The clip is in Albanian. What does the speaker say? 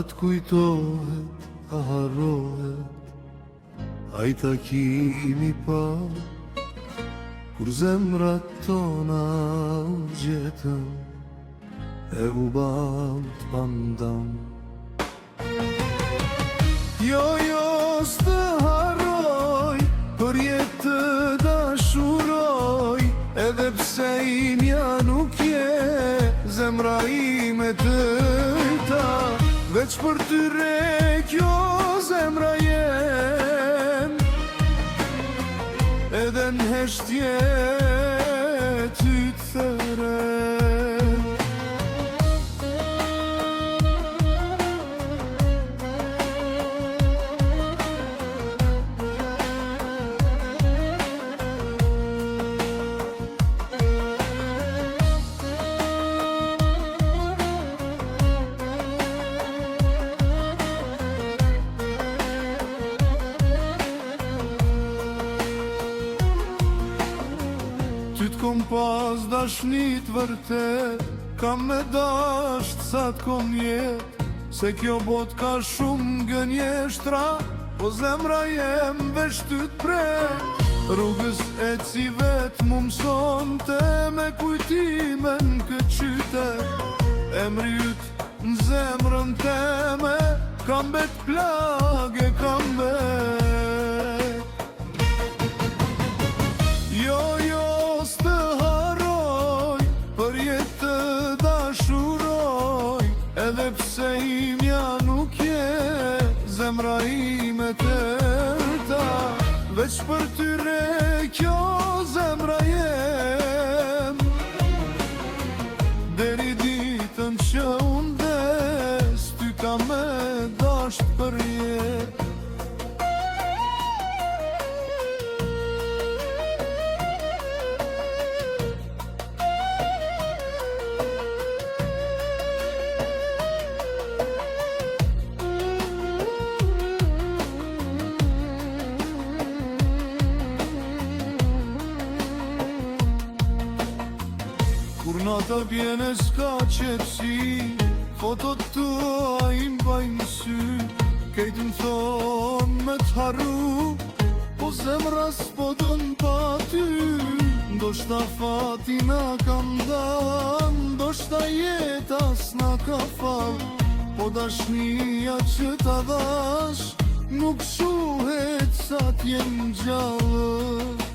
atë kujtohet, a harrohet, a i takimi pa, kur zemrat tona u gjetën, e u balt pandam. Jo, s'të harroj, për jetë të dashuroj, edhe pse imja nuk je, zemra ime tëjta, veç për tyre kjo zemra jem, edhe n'heshtje ty të therem. Ty t'kom pas dashnit vërtet, kam me dasht sa t'kom jet, se kjo bot ka shumë gënjeshtra, po zemra jem veç ty t'pret. Rrugës e ci vet mu mësonte me kujtime n'kët qytet, emri yt n'zemrën teme, kam bet plage, kam bet. Jo, s'të harroj, për jetë të dashuroj, edhe pse imja nuk je, zemra ime tërta, veç për tyre kjo zemra jem, deri ditën që unë des, ty ka me dasht për jetë. Kur nata bjene s'ka qetsi, fotot tua i mbajnë sy, kejtë më thonë me t'harru, po zemra s'po dën pa ty. Ndoshta fatina kam dan, ndoshta jeta s'na ka fal, po dashnia që ta dhash, nuk shuhet sa t'jem gjallë.